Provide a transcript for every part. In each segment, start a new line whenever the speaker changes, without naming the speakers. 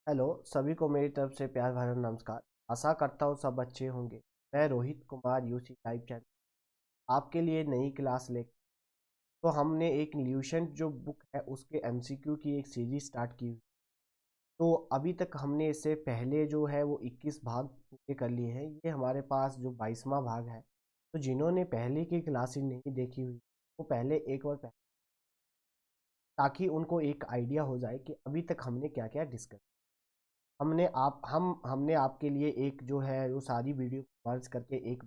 Hello सभी को मेरी तरफ से प्यार भरा नमस्कार। आशा करता हूँ सब अच्छे होंगे। मैं Rohit Kumar UC live channel आपके लिए नई क्लास ले। तो हमने एक ल्यूशन जो बुक है उसके एमसीक्यू की एक सीरीज स्टार्ट की हुई। तो अभी तक हमने इससे पहले जो है वो 21 भाग पूरे कर लिए हैं। ये हमारे पास जो 22वां भाग है। तो जिन्होंने पहले की क्लासेज नहीं देखी हुई वो पहले एक बार ताकि उनको एक आइडिया हो जाए कि अभी तक हमने क्या क्या डिस्कस। हमने आपके लिए एक जो है वो सारी वीडियो मर्ज करके एक,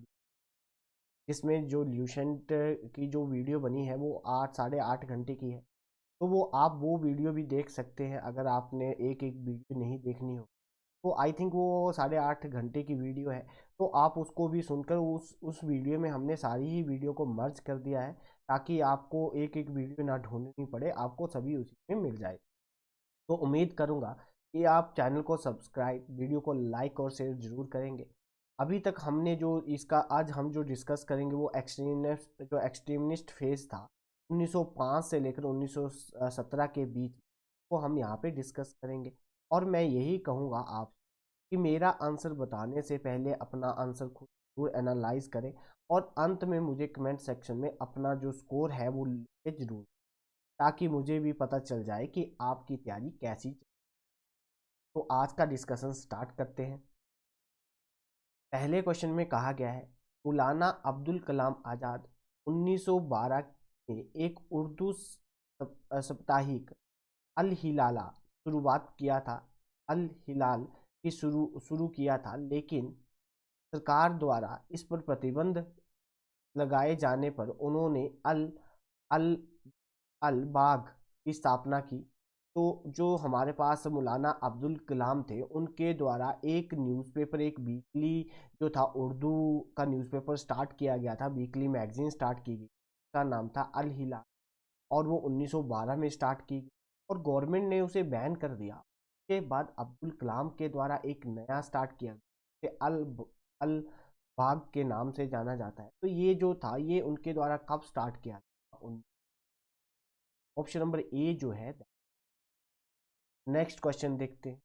जिसमें जो ल्यूसेंट की जो वीडियो बनी है वो 8 साढ़े 8 घंटे की है। तो वो आप वो वीडियो भी देख सकते हैं अगर आपने एक एक वीडियो नहीं देखनी हो। तो आई थिंक वो 8.5 घंटे की वीडियो है। तो आप उसको भी सुनकर उस वीडियो में हमने सारी ही वीडियो को मर्ज कर दिया है ताकि आपको एक एक वीडियो ना ढूंढनी पड़े, आपको सभी उसी में मिल जाए। तो उम्मीद करूंगा कि आप चैनल को सब्सक्राइब, वीडियो को लाइक और शेयर जरूर करेंगे। अभी तक हमने जो इसका आज हम जो डिस्कस करेंगे वो एक्सट्रीमिस्ट फेज था 1905 से लेकर 1917 के बीच को हम यहाँ पे डिस्कस करेंगे। और मैं यही कहूँगा आप कि मेरा आंसर बताने से पहले अपना आंसर खुद जरूर एनालाइज करें और अंत में मुझे कमेंट सेक्शन में अपना जो स्कोर है वो लिखे जरूर, ताकि मुझे भी पता चल जाए कि आपकी तैयारी कैसी। तो आज का डिस्कशन स्टार्ट करते हैं। पहले क्वेश्चन में कहा गया है मौलाना अब्दुल कलाम आज़ाद 1912 में एक उर्दू साप्ताहिक अल हिलाला शुरुआत किया था। अल हिलाल की शुरू शुरू किया था, लेकिन सरकार द्वारा इस पर प्रतिबंध लगाए जाने पर उन्होंने अल अल बाग की स्थापना की। तो जो हमारे पास मौलाना अब्दुल कलाम थे उनके द्वारा एक न्यूज़पेपर, एक वीकली जो था उर्दू का न्यूज़पेपर स्टार्ट किया गया था, वीकली मैगजीन स्टार्ट की गई, का नाम था अल हिलाल। और वो 1912 में स्टार्ट की गई और गवर्नमेंट ने उसे बैन कर दिया। उसके बाद अब्दुल कलाम के द्वारा एक नया स्टार्ट किया गया, अल बाग के नाम से जाना जाता है। तो ये जो था ये उनके द्वारा कब स्टार्ट किया गया? ऑप्शन नंबर ए जो है। नेक्स्ट क्वेश्चन देखते हैं।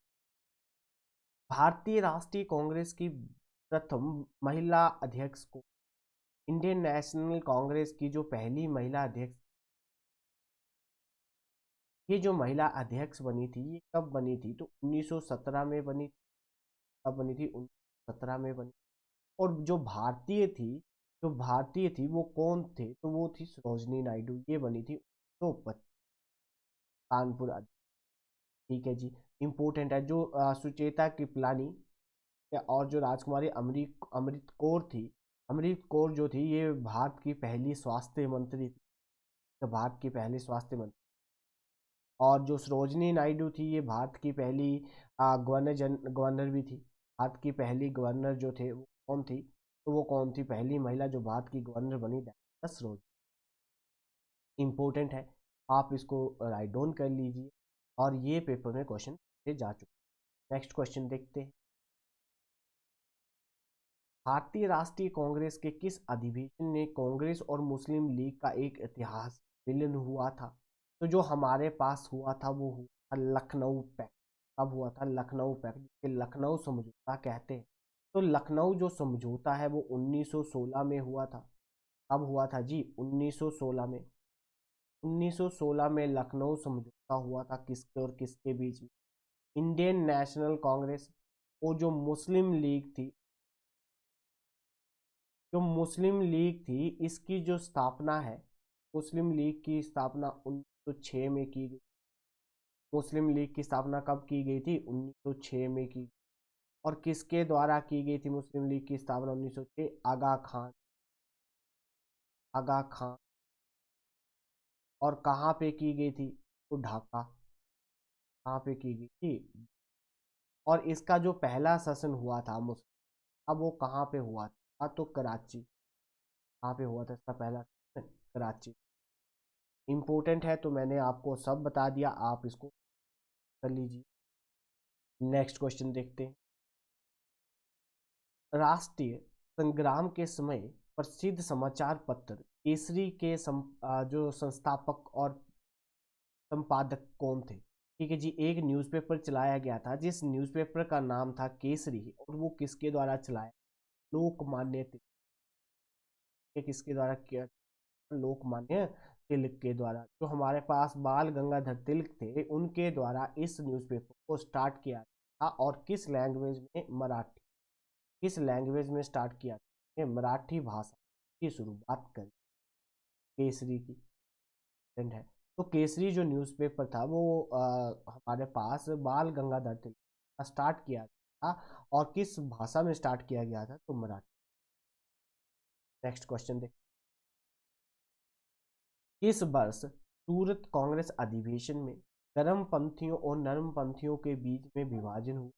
भारतीय राष्ट्रीय कांग्रेस की प्रथम महिला अध्यक्ष को, इंडियन नेशनल कांग्रेस की जो पहली महिला अध्यक्ष, ये जो महिला अध्यक्ष बनी थी ये कब बनी थी? तो 1917 में बनी। कब बनी थी? 1917 में बनी। और जो भारतीय थी वो कौन थे? तो वो थी सरोजनी नायडू। ये बनी थी तो कानपुर। ठीक है जी। इम्पोर्टेंट है जो सुचेता कृपलानी और जो राजकुमारी अमृत अमृत कौर थी। अमृत कौर जो थी ये भारत की पहली स्वास्थ्य मंत्री थी। तो भारत की पहली स्वास्थ्य मंत्री। और जो सरोजनी नायडू थी ये भारत की पहली गवर्नर भी थी। भारत की पहली गवर्नर जो थे वो कौन थी? तो वो कौन थी? पहली महिला जो भारत की गवर्नर बनी, सरोज। इम्पोर्टेंट है, आप इसको राइट डाउन कर लीजिए। और ये पेपर में क्वेश्चन से जा चुके। नेक्स्ट क्वेश्चन देखते हैं। भारतीय राष्ट्रीय कांग्रेस के किस अधिवेशन में कांग्रेस और मुस्लिम लीग का एक इतिहास विलीन हुआ था? तो जो हमारे पास हुआ था वो हुआ था लखनऊ पैक्ट। कब हुआ था? लखनऊ पैक्ट, जिसे लखनऊ समझौता कहते हैं। तो लखनऊ जो समझौता है वो 1916 में हुआ था। कब हुआ था जी? 1916 में। 1916 में लखनऊ समझौता हुआ था किसके और किसके बीच में? इंडियन नेशनल कांग्रेस और जो मुस्लिम लीग थी, इसकी जो स्थापना है, मुस्लिम लीग की स्थापना 1906 में की गई। मुस्लिम लीग की स्थापना कब की गई थी? 1906 में की। और किसके द्वारा की गई थी मुस्लिम लीग की स्थापना 1906? आगा खान। आगा खान। और कहाँ पे की गई थी? तो ढाका। कहाँ पे की गई थी? और इसका जो पहला सेशन हुआ था मुस्लिम, अब वो कहाँ पे हुआ था? तो कराची। कहाँ पे हुआ था इसका पहला सेशन? कराची। इम्पोर्टेंट है तो मैंने आपको सब बता दिया, आप इसको कर लीजिए। नेक्स्ट क्वेश्चन देखते हैं। राष्ट्रीय संग्राम के समय प्रसिद्ध समाचार पत्र केसरी के जो संस्थापक और संपादक कौन थे? ठीक है जी, एक न्यूज़पेपर चलाया गया था जिस न्यूज़पेपर का नाम था केसरी, और वो किसके द्वारा चलाया? लोकमान्य तिलक। ये किसके द्वारा किया? लोकमान्य तिलक के द्वारा। जो हमारे पास बाल गंगाधर तिलक थे, उनके द्वारा इस न्यूज़पेपर को स्टार्ट किया था। और किस लैंग्वेज में? मराठी। किस लैंग्वेज में स्टार्ट किया था? ये मराठी भाषा की शुरुआत करी केसरी की। है। तो केसरी जो न्यूज़पेपर था वो हमारे पास बाल गंगाधर तिलक स्टार्ट किया था। और किस भाषा में स्टार्ट किया गया था? तो मराठी। नेक्स्ट क्वेश्चन देख। इस वर्ष सूरत कांग्रेस अधिवेशन में गर्म पंथियों और नरम पंथियों के बीच में विभाजन हुआ?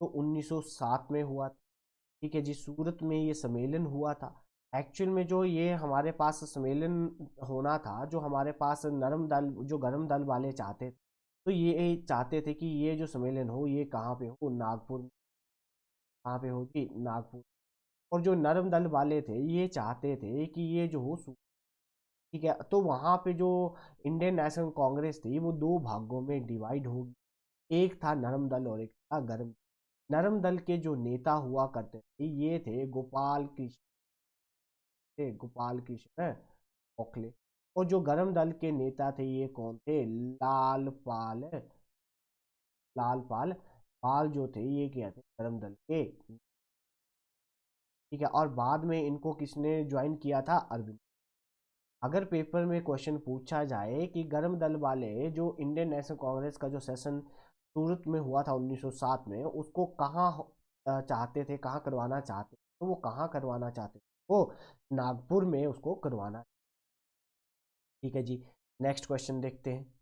तो 1907 में हुआ था। ठीक है जी, सूरत में ये सम्मेलन हुआ था। एक्चुअल में जो ये हमारे पास सम्मेलन होना था, जो हमारे पास नरम दल जो गरम दल वाले चाहते थे, तो ये चाहते थे कि ये जो सम्मेलन हो ये कहाँ पे हो? नागपुर में। कहाँ पे होगी? नागपुर। और जो नरम दल वाले थे ये चाहते थे कि ये जो हो ठीक है, तो वहाँ पे जो इंडियन नेशनल कांग्रेस थी वो दो भागों में डिवाइड होगी। एक था नरम दल और एक था गरम। नरम दल के जो नेता हुआ करते थे ये थे गोपाल कृष्ण गोखले। और जो गरम दल के नेता थे ये कौन थे? लाल पाल पाल जो थे ये क्या थे? गरम दल के। ठीक है, और बाद में इनको किसने ज्वाइन किया था? अरविंद। अगर पेपर में क्वेश्चन पूछा जाए कि गरम दल वाले जो इंडियन नेशनल कांग्रेस का जो सेशन सूरत में हुआ था 1907 में, उसको कहाँ चाहते थे, कहाँ करवाना चाहते थे? तो वो कहाँ करवाना चाहते थे? वो नागपुर में उसको करवाना। ठीक है जी, नेक्स्ट क्वेश्चन देखते हैं।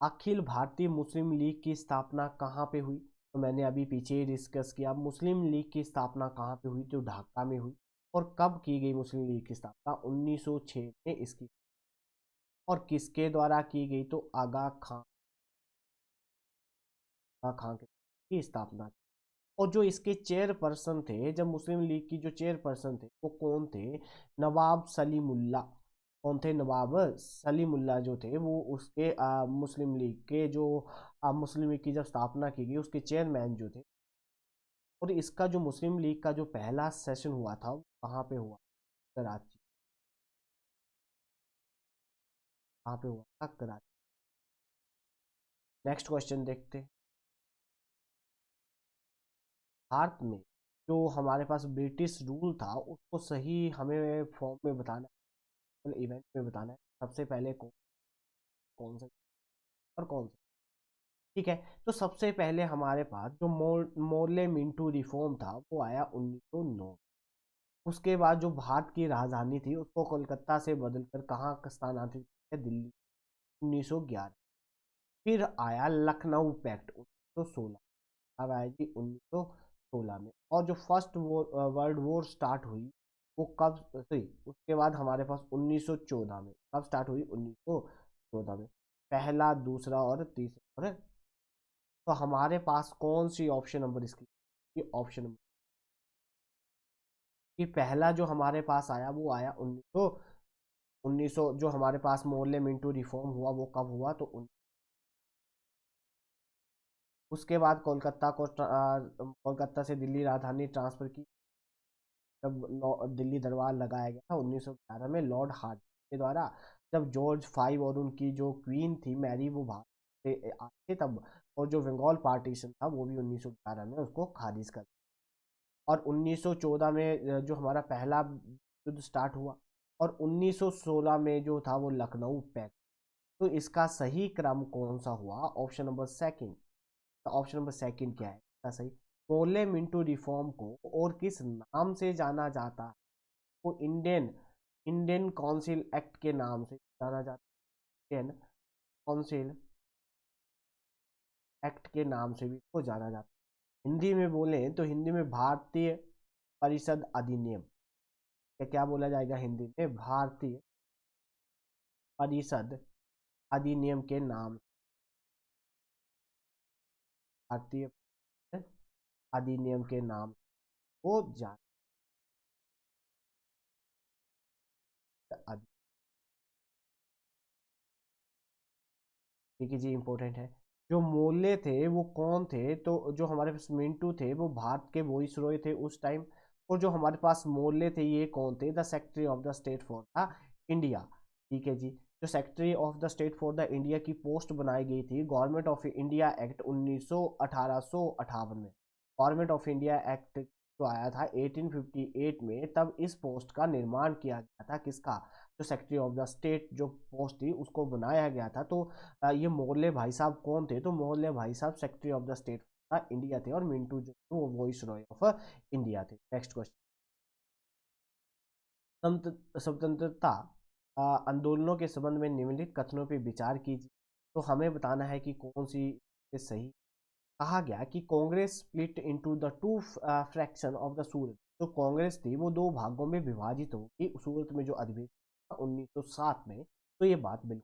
अखिल भारतीय मुस्लिम लीग की स्थापना कहाँ पे हुई? तो मैंने अभी पीछे ही डिस्कस किया, मुस्लिम लीग की स्थापना कहाँ पे हुई? तो ढाका में हुई। और कब की गई मुस्लिम लीग की स्थापना? 1906 में इसकी। और किसके द्वारा की गई? तो आगा खां की स्थापना की। और जो इसके चेयरपर्सन थे, जब मुस्लिम लीग की जो चेयरपर्सन थे वो कौन थे? नवाब सलीमुल्ला। कौन थे? नवाब सलीमुल्ला जो थे वो उसके मुस्लिम लीग के जो मुस्लिम लीग की जब स्थापना की गई उसके चेयरमैन जो थे। और इसका जो मुस्लिम लीग का जो पहला सेशन हुआ था वो कहाँ पे हुआ? कराची। कहाँ पे हुआ था? कराची। नेक्स्ट क्वेश्चन देखते हैं। भारत में जो हमारे पास ब्रिटिश रूल था उसको सही हमें फॉर्म में बताना है, इवेंट में बताना है। सबसे पहले कौन सा और कौन सा? ठीक है, तो सबसे पहले हमारे पास जो मोर्ले मिंटू रिफॉर्म था वो आया 1909। उसके बाद जो भारत की राजधानी थी उसको कोलकाता से बदलकर कहाँ स्थानांतरित किया? दिल्ली, 1911। फिर आया लखनऊ पैक्ट 1916। अब आया जी 1916 में। और जो फर्स्ट वर्ल्ड वॉर स्टार्ट हुई वो कब? सही, उसके बाद हमारे पास 1914 में। कब स्टार्ट हुई? 1914 में। पहला, दूसरा और तीसरा। और तो हमारे पास कौन सी ऑप्शन नंबर इसकी? ये ऑप्शन नंबर कि पहला जो हमारे पास आया वो आया 1900 जो हमारे पास मोर्ले मिंटो रिफॉर्म हुआ वो कब हुआ? तो उसके बाद कोलकाता से दिल्ली राजधानी ट्रांसफर की जब दिल्ली दरबार लगाया गया था 1911 में लॉर्ड हार्ट के द्वारा। जब जॉर्ज फाइव और उनकी जो क्वीन थी मैरी वो भारत से आए थे तब। और जो बंगाल पार्टीशन था वो भी 1911 में उसको खारिज कर। और 1914 में जो हमारा पहला युद्ध स्टार्ट हुआ। और 1916 में जो था वो लखनऊ पैक्ट। तो इसका सही क्रम कौन सा हुआ? Option number second. Option number second क्या है इसका सही? पोले मिंटो रिफॉर्म को और किस नाम से जाना जाता है? वो इंडियन इंडियन काउंसिल एक्ट के नाम से जाना जाता है। इंडियन काउंसिल एक्ट के नाम से भी इसको जाना जाता है। हिंदी में बोले तो हिंदी में भारतीय परिषद अधिनियम। क्या बोला जाएगा हिंदी में? भारतीय परिषद अधिनियम के नाम। भारतीय अधिनियम के नाम को जाना। ठीक है जी, इंपॉर्टेंट है। जो मोले थे वो कौन थे? तो जो हमारे पास मिंटू थे वो भारत के वॉइस रॉय थे उस टाइम। और जो हमारे पास मोले थे ये कौन थे? The secretary of the state for the India. ठीक है जी, जो secretary of the state for the India की पोस्ट बनाई गई थी गवर्नमेंट ऑफ इंडिया एक्ट 1858 में। गवर्नमेंट ऑफ इंडिया एक्ट जो आया था 1858 में, तब इस पोस्ट का निर्माण किया गया था। किसका? जो सेक्रेटरी ऑफ द स्टेट जो पोस्ट थी उसको बनाया गया था। तो ये मोर्ले भाई साहब कौन थे? तो मोर्ले भाई साहब secretary of the state India थे, और मिंटू जो वो वॉइस रॉय ऑफ इंडिया थे। नेक्स्ट क्वेश्चन, स्वतंत्रता आंदोलनों के संबंध में निम्नलिखित कथनों पर विचार कीजिए। तो हमें बताना है कि कौन सी सही। कहा गया कि Congress split into the two fraction of the Surat. तो कांग्रेस थी वो दो भागों में विभाजित होगी सूरत में जो अधिवेशन 1907 में। तो ये बात बिल्कुल।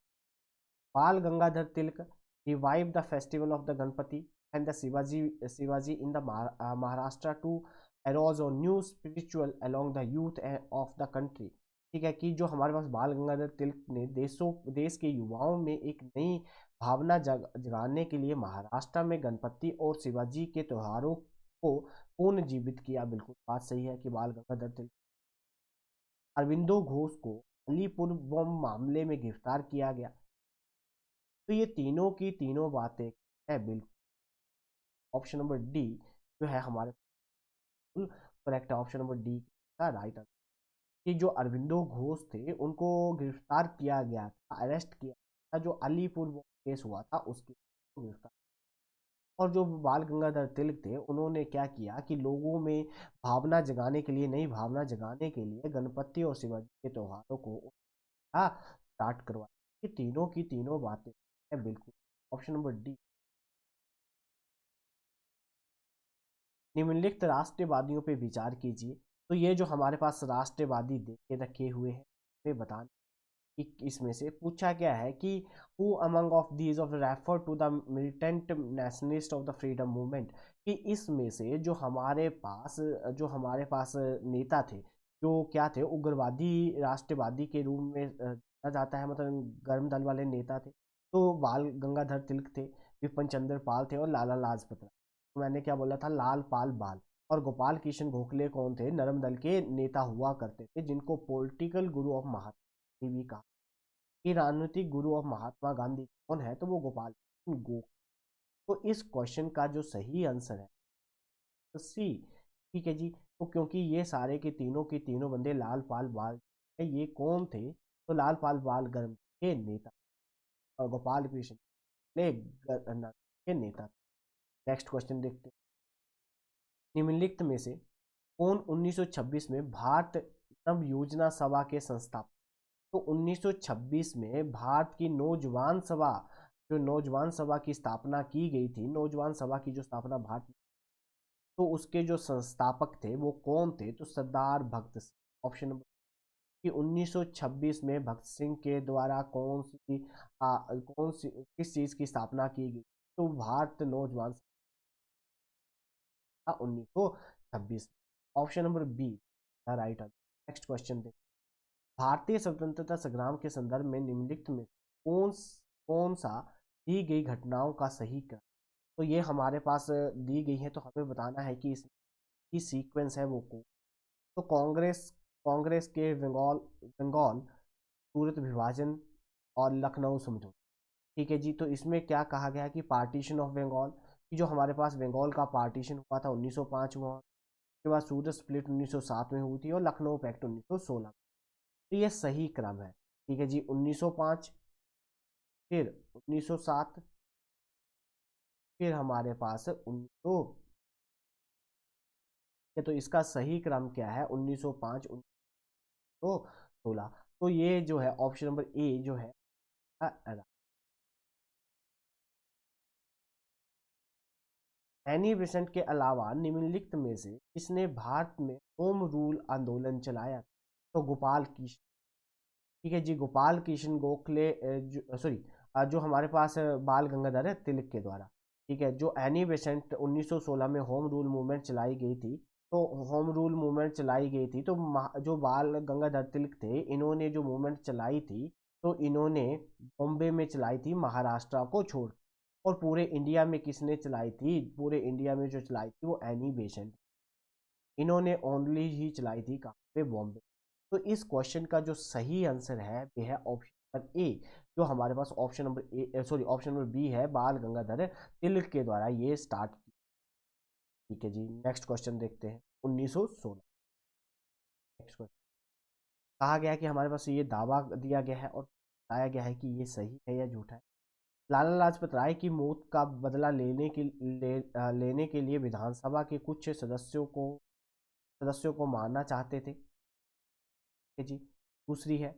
Bal Gangadhar Tilak revive the festival of the Ganpati and the Shivaji in the Maharashtra to arouse और new spiritual along the youth of the country. ठीक है कि जो हमारे पास बाल गंगाधर तिलक ने देश के युवाओं में एक नई भावना जगाने के लिए महाराष्ट्र में गणपति और शिवाजी के त्योहारों को पुनर्जीवित किया। बिल्कुल बात सही है कि बाल गंगाधर तिलक। अरविंदो घोष को अलीपुर बम मामले में गिरफ्तार किया गया। तो ये तीनों की तीनों बातें है बिल्कुल। ऑप्शन नंबर डी जो है हमारे बिल्कुल करेक्ट है। ऑप्शन नंबर डी का राइट आंसर कि जो अरविंदो घोष थे उनको गिरफ्तार किया गया था, अरेस्ट किया था, जो अलीपुर केस हुआ था उसके गिरफ्तार। और जो बाल गंगाधर तिलक थे उन्होंने क्या किया कि लोगों में भावना जगाने के लिए, नई भावना जगाने के लिए गणपति और शिवाजी के त्योहारों को स्टार्ट करवाया। ये तीनों की तीनों बातें है बिल्कुल। Option number D. निम्नलिखित राष्ट्रवादियों पे विचार कीजिए। तो ये जो हमारे पास राष्ट्रवादी दे के रखे हुए हैं वे बताने कि इसमें से पूछा गया है कि who among of these of refer to the militant nationalist of the freedom movement. कि इसमें से जो हमारे पास नेता थे जो क्या थे, उग्रवादी राष्ट्रवादी के रूप में जाना जाता है, मतलब गर्म दल वाले नेता थे। तो बाल गंगाधर तिलक थे, विपिन चंद्र पाल थे और लाला लाजपत राय। तो मैंने क्या बोला था? लाल पाल बाल। और गोपाल कृष्ण गोखले कौन थे? नरम दल के नेता हुआ करते थे जिनको पॉलिटिकल गुरु ऑफ महात्मा भी कहा। कि राजनीतिक गुरु ऑफ महात्मा गांधी कौन है? तो वो गोपाल कृष्ण गोखले। तो इस क्वेश्चन का जो सही आंसर है तो सी। ठीक है जी। तो क्योंकि ये सारे के तीनों बंदे लाल पाल बाल है, ये कौन थे? तो लाल पाल बाल गर्म के नेता और गोपाल कृष्ण के नेता। नेक्स्ट क्वेश्चन देखते हैं। निम्नलिखित में से कौन 1926 में भारत नव योजना सभा के संस्थापक? तो 1926 में भारत की नौजवान सभा, जो नौजवान सभा की स्थापना की गई थी, नौजवान सभा की जो स्थापना भारत, तो उसके जो संस्थापक थे वो कौन थे? तो सरदार भगत सिंह। ऑप्शन नंबर कि 1926 में भगत सिंह के द्वारा कौन सी किस चीज की स्थापना की गई? तो Bharat Naujawan Sabha 1926। Option number B right answer. Next question देखिए। भारतीय स्वतंत्रता संग्राम के संदर्भ में निम्नलिखित में कौन सा दी गई घटनाओं का सही क्रम? तो ये हमारे पास दी गई है, तो हमें बताना है कि इसकी सीक्वेंस है वो कौन। तो कांग्रेस कांग्रेस के बंगाल बंगाल सूरत विभाजन और लखनऊ समझौता। ठीक है जी। तो इसमें क्या कहा गया कि पार्टीशन ऑफ बंगाल, कि जो हमारे पास बंगाल का पार्टीशन हुआ था 1905 में, उसके बाद सूरत स्प्लिट 1907 में हुई थी, और लखनऊ पैक्ट 1916। तो ये सही क्रम है। ठीक है जी। 1905, फिर 1907, फिर हमारे पास 1900। तो इसका सही क्रम क्या है? 1905 1916। तो ये जो है ऑप्शन नंबर ए जो है एनी बेसेंट के अलावा निम्नलिखित में से किसने भारत में होम रूल आंदोलन चलाया? तो गोपाल कृष्ण। ठीक है जी। गोपाल कृष्ण गोखले सॉरी, जो हमारे पास बाल गंगाधर है तिलक के द्वारा। ठीक है। जो एनी बेसेंट 1916 में होम रूल मूवमेंट चलाई गई थी, तो होम रूल मूवमेंट चलाई गई थी, तो जो बाल गंगाधर तिलक थे इन्होंने जो मूवमेंट चलाई थी, तो इन्होंने बॉम्बे में चलाई थी, महाराष्ट्र को छोड़। और पूरे इंडिया में किसने चलाई थी? पूरे इंडिया में जो चलाई थी वो एनी बेसेंट, इन्होंने ओनली ही चलाई थी कहाँ पे? बॉम्बे। तो इस क्वेश्चन का जो सही आंसर है वो है ऑप्शन नंबर ए, जो हमारे पास option number A, sorry option number B है, बाल गंगाधर तिलक के द्वारा ये स्टार्ट की। ठीक है जी, नेक्स्ट क्वेश्चन देखते हैं 1916। नेक्स्ट क्वेश्चन कहा गया है कि हमारे पास ये दावा दिया गया है और बताया गया है कि ये सही है या झूठा है। लाला लाजपत राय की मौत का बदला लेने के लिए विधानसभा के कुछ सदस्यों को मारना चाहते थे। जी, दूसरी है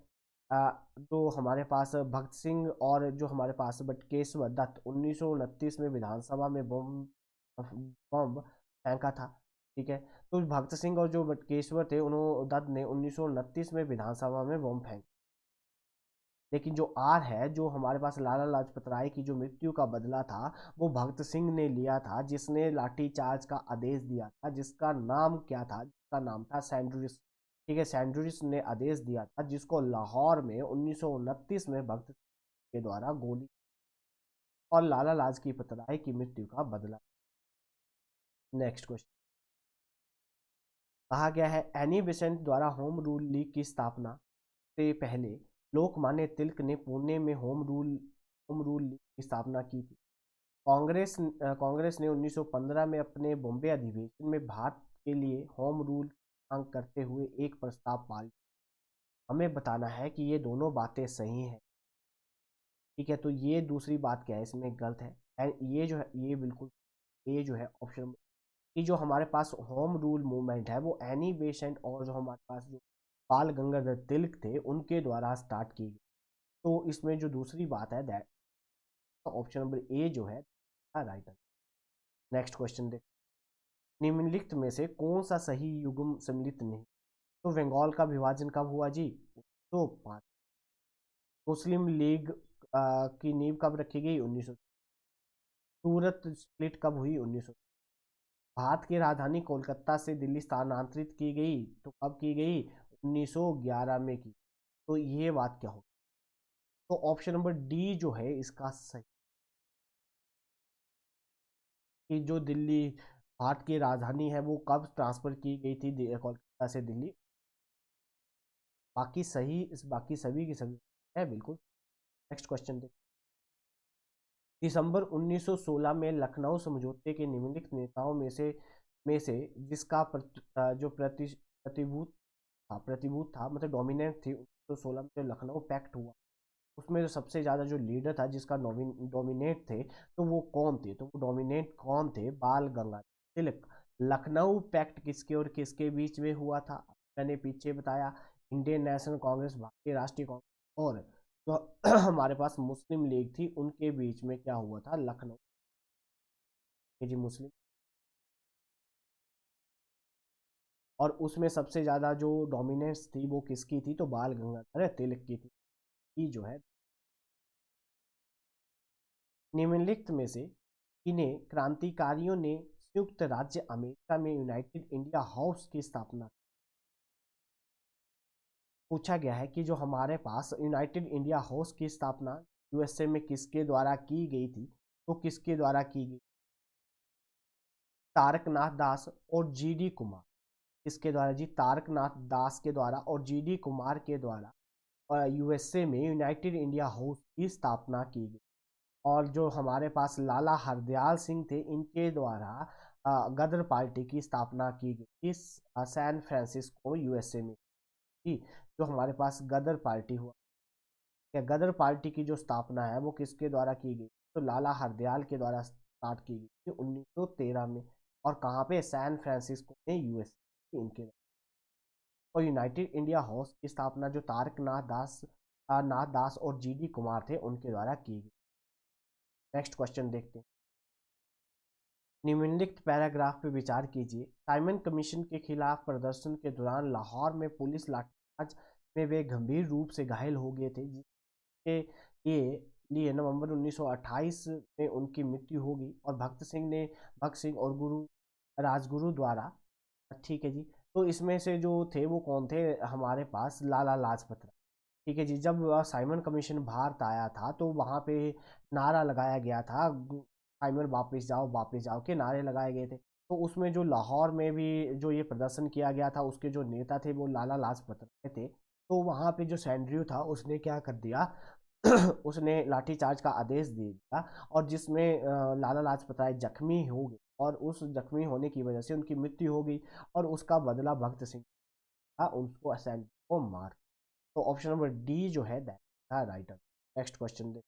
जो हमारे पास भगत सिंह और जो हमारे पास बटुकेश्वर दत्त 1929 में विधानसभा में बम फेंका था। ठीक है, तो भगत सिंह और जो बटुकेश्वर थे उन्होंने दत्त ने 1929 में विधानसभा में बम फेंक। लेकिन जो आर है, जो हमारे पास लाला लाजपत राय की जो मृत्यु का बदला था वो भगत सिंह ने लिया था, जिसने लाठीचार्ज का आदेश दिया था, जिसका नाम क्या था? जिसका नाम था सैंड्रिस। ठीक है, सैंड्रिस ने आदेश दिया था, जिसको लाहौर में 1929 में भगत सिंह के द्वारा गोली और लाला लाजपत राय की मृत्यु का बदला। नेक्स्ट क्वेश्चन कहा गया है एनी बेसेंट द्वारा होम रूल लीग की स्थापना से पहले लोकमान्य तिलक ने पुणे में होम रूल लीग की स्थापना की थी। कांग्रेस ने 1915 में अपने बॉम्बे अधिवेशन में भारत के लिए होम रूल मांग करते हुए एक प्रस्ताव पारित। हमें बताना है कि ये दोनों बातें सही हैं। ठीक है, तो ये दूसरी बात क्या है इसमें गलत है, ये जो है ये बिल्कुल, ये जो है ऑप्शन कि जो हमारे पास होम रूल मूवमेंट है वो एनी बेसेंट और जो हमारे पास जो बाल गंगाधर तिलक थे उनके द्वारा स्टार्ट की गई। तो इसमें जो दूसरी बात है दैट ऑप्शन नंबर ए जो है राइट। नेक्स्ट क्वेश्चन देख, निम्नलिखित में से कौन सा सही युग्म सम्मिलित नहीं? तो बंगाल का विभाजन कब हुआ जी? तो 5। मुस्लिम लीग की नींव कब रखी गई? 1900। सूरत स्प्लिट कब हुई? 1900। भारत की राजधानी कोलकाता से दिल्ली स्थानांतरित की गई तो कब की गई? 1911 में की। तो ये बात क्या हो? तो ऑप्शन नंबर डी जो है इसका सही, कि जो दिल्ली भारत की राजधानी है वो कब ट्रांसफर की गई थी कोलकाता से दिल्ली। बाकी सही, इस बाकी सभी की सभी है बिल्कुल। नेक्स्ट क्वेश्चन देख, दिसंबर 1916 में लखनऊ समझौते के निम्नलिखित नेताओं में से जिसका प्रतिभूत था मतलब डोमिनेंट थी 1916 में जो लखनऊ पैक्ट हुआ, उसमें जो सबसे ज़्यादा जो लीडर था जिसका डोमिनेट थे, तो वो कौन थे? तो वो डोमिनेट कौन थे? बाल गंगाधर तिलक। लखनऊ पैक्ट किसके और किसके बीच में हुआ था? मैंने पीछे बताया, इंडियन नेशनल कांग्रेस, भारतीय राष्ट्रीय कांग्रेस और जो हमारे पास मुस्लिम लीग थी उनके बीच में क्या हुआ था? लखनऊ जी मुस्लिम। और उसमें सबसे ज़्यादा जो डोमिनेंस थी वो किसकी थी? तो बाल गंगाधर तिलक की थी। ये जो है निम्नलिखित में से किन्हीं क्रांतिकारियों ने संयुक्त राज्य अमेरिका में यूनाइटेड इंडिया हाउस की स्थापना? पूछा गया है कि जो हमारे पास यूनाइटेड इंडिया हाउस की स्थापना यूएसए में किसके द्वारा की गई थी? तो किसके द्वारा की गई? तारकनाथ दास और जीडी कुमार। किसके द्वारा जी? तारकनाथ दास के द्वारा और जीडी कुमार के द्वारा यूएसए में यूनाइटेड इंडिया हाउस की स्थापना की गई। और जो हमारे पास लाला हरदयाल सिंह थे इनके द्वारा गदर पार्टी की स्थापना की गई इस सैन फ्रांसिस्को यूएसए में थी। जो हमारे पास गदर पार्टी हुआ, या गदर पार्टी की जो स्थापना है वो किसके द्वारा की गई? तो लाला हरदयाल के द्वारा स्टार्ट की गई थी 1913 में। और कहाँ पे? सैन फ्रांसिस्को में, यूएसए इनके द्वारा। और यूनाइटेड इंडिया हाउस की स्थापना जो नाथ दास और जीडी कुमार थे उनके द्वारा की गई। नेक्स्ट क्वेश्चन देखते हैं, निम्नलिखित पैराग्राफ पर विचार कीजिए। साइमन कमीशन के खिलाफ प्रदर्शन के दौरान लाहौर में पुलिस लाठीचार्ज में वे गंभीर रूप से घायल हो गए थे, जिसके लिए नवंबर 1928 में उनकी मृत्यु होगी। और भगत सिंह और राजगुरु द्वारा, ठीक है जी, तो इसमें से जो थे वो कौन थे? हमारे पास लाला लाजपत राय। ठीक है जी। जब साइमन कमीशन भारत आया था तो वहाँ पे नारा लगाया गया था, साइमन वापस जाओ के नारे लगाए गए थे। तो उसमें जो लाहौर में भी जो ये प्रदर्शन किया गया था, उसके जो नेता थे वो लाला लाजपत राय थे। तो वहाँ पे जो सैंड्रयू था उसने क्या कर दिया उसने लाठीचार्ज का आदेश दे दिया, और जिसमें लाला लाजपत राय जख्मी हो गए, और उस जख्मी होने की वजह से उनकी मृत्यु हो गई, और उसका बदला भगत सिंह था, उसको सैंड्रयू को मार। तो ऑप्शन नंबर डी जो है that right answer. Next question दे।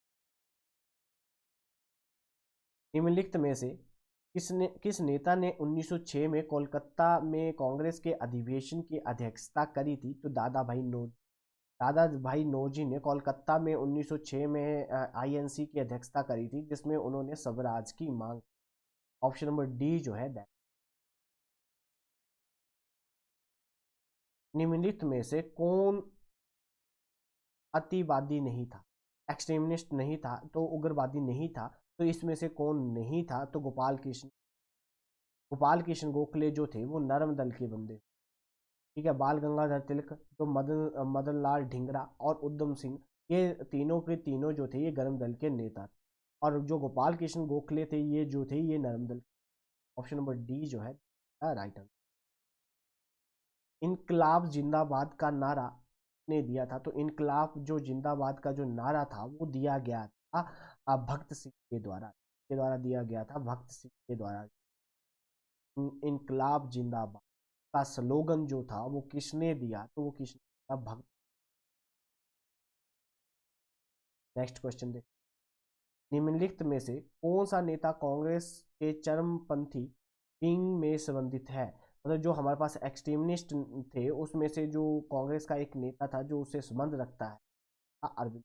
निम्नलिखित में से किस नेता ने 1906 में कोलकाता में कांग्रेस के अधिवेशन की अध्यक्षता करी थी? तो दादा भाई नौरोजी ने कोलकाता में 1906 में आईएनसी की अध्यक्षता करी थी, जिसमें उन्होंने स्वराज की मांग। ऑप्शन नंबर डी जो है दैट। निम्नलिखित में से कौन अतिवादी नहीं था, एक्सट्रीमिस्ट नहीं था, तो उग्रवादी नहीं था? तो इसमें से कौन नहीं था? तो गोपाल कृष्ण गोखले जो थे वो नरम दल के बंदे। ठीक है। बाल गंगाधर तिलक, जो मदन लाल ढींगरा और उधम सिंह, ये तीनों के तीनों जो थे ये गर्म दल के नेता थे, और जो गोपाल कृष्ण गोखले थे ये जो थे ये नरम दल। ऑप्शन नंबर डी जो है राइट आंसर। इनकलाब जिंदाबाद का नारा ने दिया था? तो इनकलाब जो जिंदाबाद का जो नारा था वो दिया गया था भगत सिंह के द्वारा दिया गया था, भगत सिंह के द्वारा। इनकलाब जिंदाबाद का स्लोगन जो था वो किसने दिया? तो वो किसने था? भगत। नेक्स्ट क्वेश्चन देख। निम्नलिखित में से कौन सा नेता कांग्रेस के चरमपंथी विंग में संबंधित है? मतलब जो हमारे पास एक्सट्रीमिस्ट थे उसमें से जो कांग्रेस का एक नेता था जो उससे संबंध रखता है, अरविंद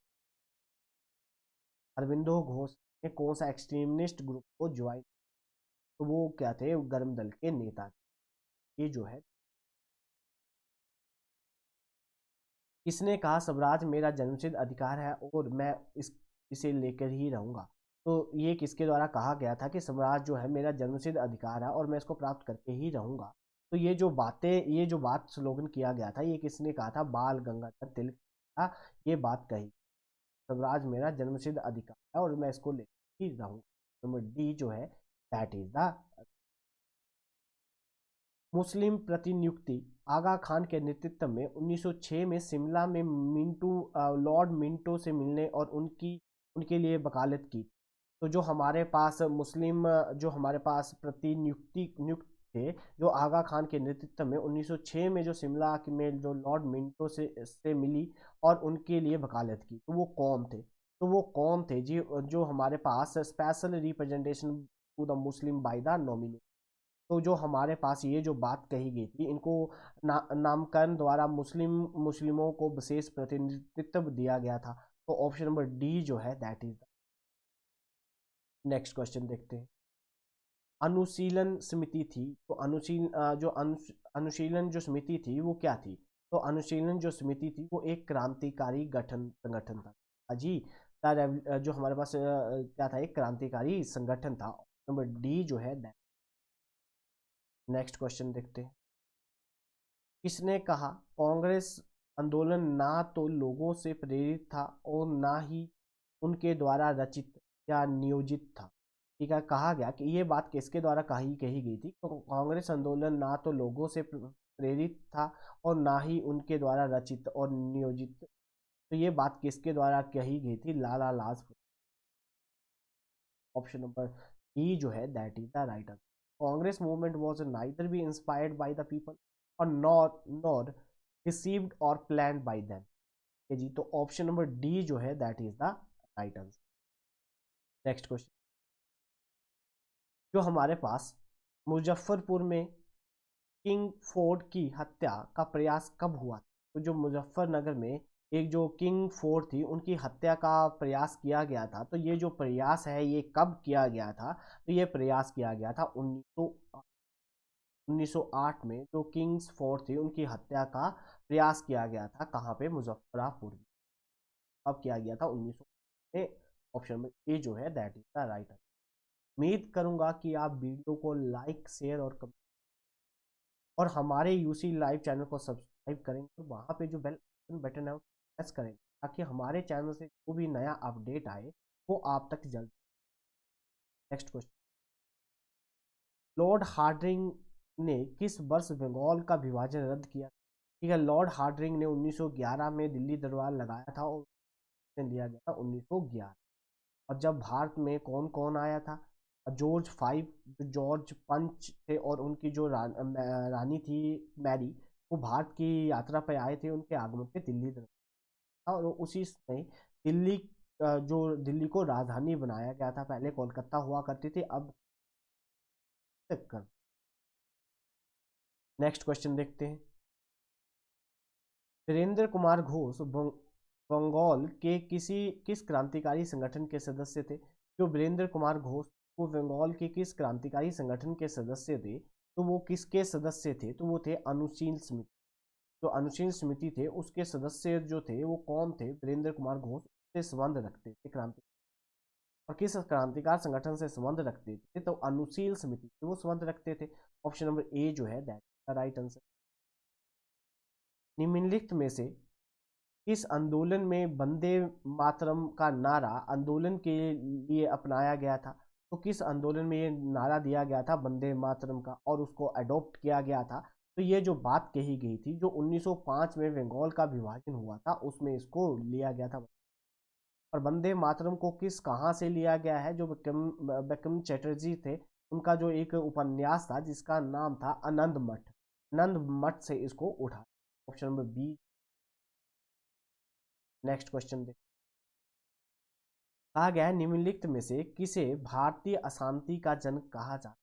अरविंदो घोष ने कौन सा एक्सट्रीमिस्ट ग्रुप को ज्वाइन? तो वो क्या थे? गर्म दल के नेता थे। ये जो है। किसने कहा स्वराज मेरा जन्मसिद्ध अधिकार है और मैं इसे लेकर ही रहूंगा? तो ये किसके द्वारा कहा गया था कि स्वराज जो है मेरा जन्मसिद्ध अधिकार है और मैं इसको प्राप्त करके ही रहूंगा? तो ये जो बात स्लोगन किया गया था ये किसने कहा था? बाल गंगाधर तिलक था। ये बात कही, स्वराज मेरा जन्मसिद्ध अधिकार है और मैं इसको लेकर ही रहूंगा। नंबर डी जो है दैट इज द। मुस्लिम प्रतिनियुक्ति आगा खान के नेतृत्व में 1906 में शिमला में लॉर्ड मिंटो से मिलने और उनके लिए वकालत की। तो जो हमारे पास जो हमारे पास प्रतिनियुक्ति नियुक्त थे, जो आगा खान के नेतृत्व में 1906 में जो शिमला में जो लॉर्ड मिंटो से मिली और उनके लिए वकालत की, तो वो कौन थे जी? जो हमारे पास special representation to the Muslim by the nominee. तो जो हमारे पास ये जो बात कही गई थी इनको नामकरण द्वारा मुस्लिमों को विशेष प्रतिनिधित्व दिया गया था। तो ऑप्शन नंबर डी जो है दैट इज। नेक्स्ट क्वेश्चन देखते हैं। अनुशीलन समिति थी, तो अनुशीलन जो समिति थी वो क्या थी? तो अनुशीलन जो समिति थी वो एक क्रांतिकारी संगठन था। जी। जो हमारे पास क्या था? एक क्रांतिकारी संगठन था। नंबर डी जो है दैट। नेक्स्ट क्वेश्चन देखते हैं। किसने कहा कांग्रेस आंदोलन ना तो लोगों से प्रेरित था और ना ही उनके द्वारा रचित या नियोजित था? ठीक है। कहा गया कि ये बात किसके द्वारा कही गई थी? तो कांग्रेस आंदोलन ना तो लोगों से प्रेरित था और ना ही उनके द्वारा रचित और नियोजित। तो ये बात किसके द्वारा कही गई थी? लाला लाजपत। ऑप्शन नंबर ई जो है that is the right answer. Congress movement was neither be inspired by the people और नॉर रिसीव्ड और प्लान्ड बाय देम। जी। तो ऑप्शन नंबर डी जो है that is the right answer. Next question. जो हमारे पास मुजफ्फरपुर में किंग फोर्ड की हत्या का प्रयास कब हुआ? तो जो मुजफ्फरनगर में एक जो किंग फोर्ड थी उनकी हत्या का प्रयास किया गया था, तो ये जो प्रयास है ये कब किया गया था? तो ये प्रयास किया गया था 1908 में। जो किंग्स फोर्ड थी उनकी हत्या का प्रयास किया गया था कहाँ पे? मुजफ्फरापुर में। कब किया गया था? 1900 में। ऑप्शन में ए जो है that is the right answer. उम्मीद करूंगा कि आप वीडियो को लाइक शेयर और और हमारे यूसी लाइव चैनल को सब्सक्राइब करेंगे, और वहाँ पे जो बेल बटन है प्रेस करेंगे ताकि हमारे चैनल से जो भी नया अपडेट आए वो आप तक जल्द। नेक्स्ट क्वेश्चन, लॉर्ड हार्डिंग ने किस वर्ष बंगाल का विभाजन रद्द किया? ठीक है, लॉर्ड हार्डिंग ने 1911 में दिल्ली दरबार लगाया था और लिया गया था 1911। और जब भारत में कौन कौन आया था? जॉर्ज फाइव, जो जॉर्ज पंच थे और उनकी जो रानी थी मैरी, वो भारत की यात्रा पर आए थे। उनके आगमन पे दिल्ली दरबार था और उसी समय दिल्ली जो दिल्ली को राजधानी बनाया गया था। पहले कोलकाता हुआ करती थी, अब कर। नेक्स्ट क्वेश्चन देखते हैं, वीरेंद्र कुमार घोष बंगाल के किस क्रांतिकारी संगठन के सदस्य थे? जो वीरेंद्र कुमार घोष, वो बंगाल के किस क्रांतिकारी संगठन के सदस्य थे? तो वो किसके सदस्य थे? तो वो थे अनुशील समिति। जो अनुशील समिति थे उसके सदस्य जो थे वो कौन थे? वीरेंद्र कुमार घोष से संबंध रखते थे क्रांति, और किस क्रांतिकार संगठन से संबंध रखते थे? तो अनुशील समिति से वो संबंध रखते थे। ऑप्शन नंबर ए जो है दैट द राइट आंसर। निम्नलिखित में से किस आंदोलन में वंदे मातरम का नारा आंदोलन के लिए अपनाया गया था? तो किस आंदोलन में ये नारा दिया गया था वंदे मातरम का और उसको अडॉप्ट किया गया था? तो ये जो बात कही गई थी, जो 1905 में बंगाल का विभाजन हुआ था उसमें इसको लिया गया था। और वंदे मातरम को किस कहाँ से लिया गया है? जो बंकिम चटर्जी थे, उनका जो एक उपन्यास था जिसका नाम था आनंद मठ, आनंद मठ से इसको उठा। Option number B. Next question देख, कहा गया है निम्नलिखित में से किसे भारतीय अशांति का जनक कहा जाता है?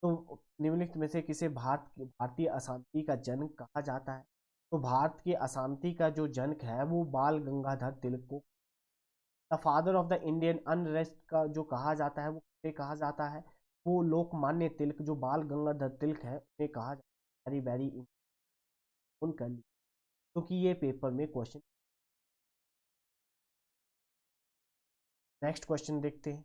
तो निम्नलिखित में से किसे भारतीय अशांति का जनक कहा जाता है? तो भारत की अशांति का जो जनक है वो बाल गंगाधर तिलक को the father of the Indian unrest का जो कहा जाता है वो किसे कहा जाता है? वो लोकमान्य तिलक, जो बाल गंगाधर तिलक है उन्हें कहा जाता है। वेरी वेरी इम्पोर्टेंट कर ली, क्योंकि ये पेपर में क्वेश्चन। नेक्स्ट क्वेश्चन देखते हैं,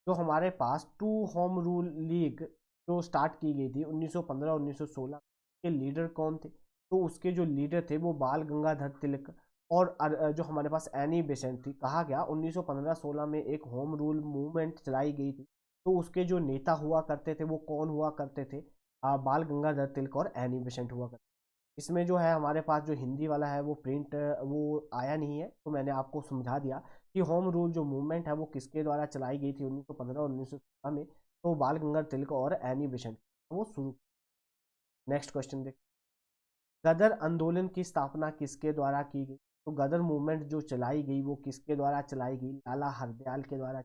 जो हमारे पास टू होम रूल लीग जो स्टार्ट की गई थी 1915-1916 के लीडर कौन थे? तो उसके जो लीडर थे वो बाल गंगाधर तिलक और जो हमारे पास एनी बेसेंट थी। कहा गया 1915-16 में एक होम रूल मूवमेंट चलाई गई थी, तो उसके जो नेता हुआ करते थे वो कौन हुआ करते थे? बाल गंगाधर तिलक और एनी बेसेंट हुआ करते। इसमें जो है हमारे पास जो हिंदी वाला है वो प्रिंट वो आया नहीं है, तो मैंने आपको समझा दिया कि होम रूल जो मूवमेंट है वो किसके द्वारा चलाई गई थी 1915 और 1916 में। तो बाल गंगाधर तिलक और एनी बेसेंट वो शुरू। नेक्स्ट क्वेश्चन देख, गदर आंदोलन की स्थापना किसके द्वारा की गई? तो गदर मूवमेंट जो चलाई गई वो किसके द्वारा चलाई गई? लाला हरदयाल के द्वारा।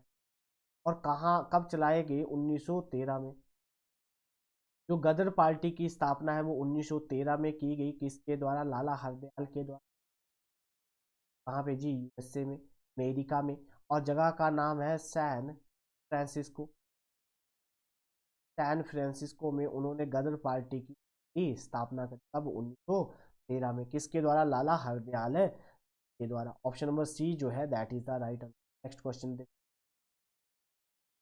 और कहाँ कब चलाई गई? 1913 में। जो गदर पार्टी की स्थापना है वो 1913 में की गई, किसके द्वारा? लाला हरदयाल के द्वारा। कहाँ पे जी? यूएसए में, अमेरिका में। और जगह का नाम है सैन फ्रांसिस्को। सैन फ्रांसिस्को में उन्होंने गदर पार्टी की स्थापना करी। कब? 1913 में। किसके द्वारा? लाला हरदयाल के द्वारा। ऑप्शन नंबर सी जो है that is the right answer. Next question देख,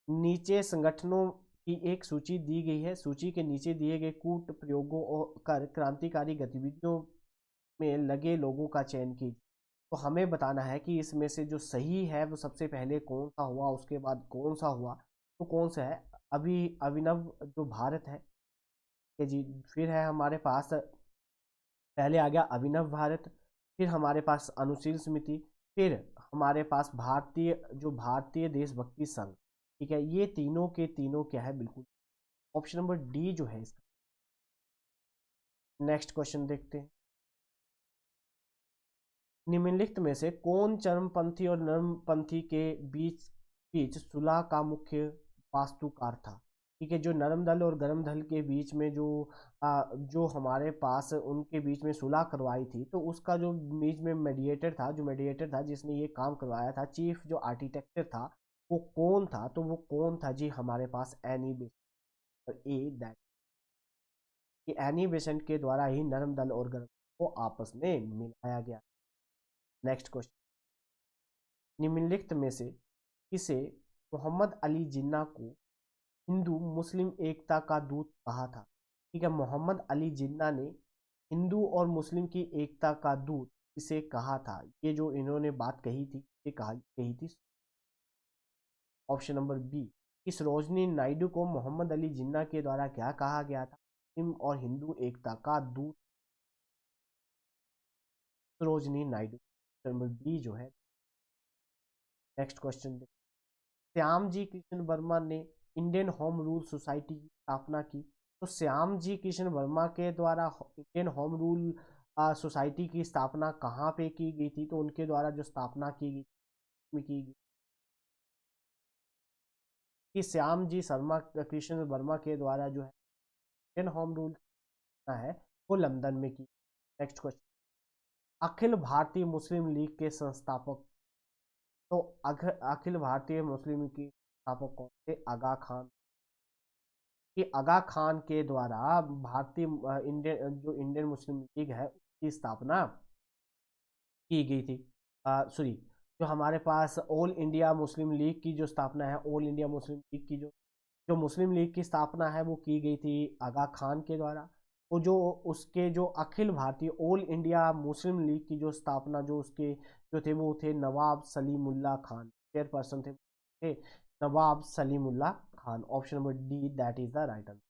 नीचे संगठनों की एक सूची दी गई है, सूची के नीचे दिए गए कूट प्रयोगों और कर क्रांतिकारी गतिविधियों में लगे लोगों का चयन कीजिए। तो हमें बताना है कि इसमें से जो सही है वो सबसे पहले कौन सा हुआ, उसके बाद कौन सा हुआ। तो कौन सा है? अभी अभिनव जो भारत है ये जी। फिर है हमारे पास, पहले आ गया अभिनव भारत, फिर हमारे पास अनुशील समिति, फिर हमारे पास भारतीय देशभक्ति संघ। ठीक है, ये तीनों के तीनों क्या है? बिल्कुल ऑप्शन नंबर डी जो है इसका। नेक्स्ट क्वेश्चन देखते हैं, निम्नलिखित में से कौन चरमपंथी और नरमपंथी के बीच बीच सुलह का मुख्य वास्तुकार था? ठीक है, जो नरम दल और गरम दल के बीच में जो हमारे पास उनके बीच में सुलह करवाई थी, तो उसका जो बीच में मीडिएटर था जिसने ये काम करवाया था, चीफ जो आर्किटेक्चर था वो कौन था? तो वो कौन था जी? हमारे पास एनी बेसेंट। ए दैट, कि एनी बेसेंट के द्वारा ही नरम दल और गरम दल को आपस में मिलाया गया। नेक्स्ट क्वेश्चन, निम्नलिखित में से किसे मोहम्मद अली जिन्ना को हिंदू मुस्लिम एकता का दूत कहा था? ठीक है, मोहम्मद अली जिन्ना ने हिंदू और मुस्लिम की एकता का दूत इसे कहा था? ये जो इन्होंने बात कही थी, ये कही थी। ऑप्शन नंबर बी, कि सरोजनी नायडू को मोहम्मद अली जिन्ना के द्वारा क्या कहा गया था? मुस्लिम और हिंदू एकता का दूत Sarojini Naidu. Option number B जो है। नेक्स्ट क्वेश्चन, श्याम जी कृष्ण वर्मा ने इंडियन होम रूल सोसाइटी की स्थापना की। तो श्याम जी कृष्ण वर्मा के द्वारा इंडियन होम रूल सोसाइटी की स्थापना कहाँ पे की गई थी? तो उनके द्वारा जो स्थापना की गई कि श्याम जी शर्मा कृष्ण वर्मा के द्वारा जो है इंडियन होम रूल है वो लंदन में की। नेक्स्ट क्वेश्चन, अखिल भारतीय मुस्लिम लीग के संस्थापक। तो अखिल भारतीय मुस्लिम लीग के संस्थापक कौन थे? आगा खान। कि आगा खान के द्वारा भारतीय इंडियन मुस्लिम लीग है उसकी स्थापना की गई थी। सॉरी, जो हमारे पास ऑल इंडिया मुस्लिम लीग की जो स्थापना है, ऑल इंडिया मुस्लिम लीग की जो जो मुस्लिम लीग की स्थापना है वो की गई थी आगा खान के द्वारा। तो जो उसके जो Akhil Bharatiya all India Muslim league की जो स्थापना जो उसके जो थे वो थे नवाब सलीमुल्लाह खान, चेयरपर्सन थे Nawab Salimullah Khan. Option number D that is the right answer.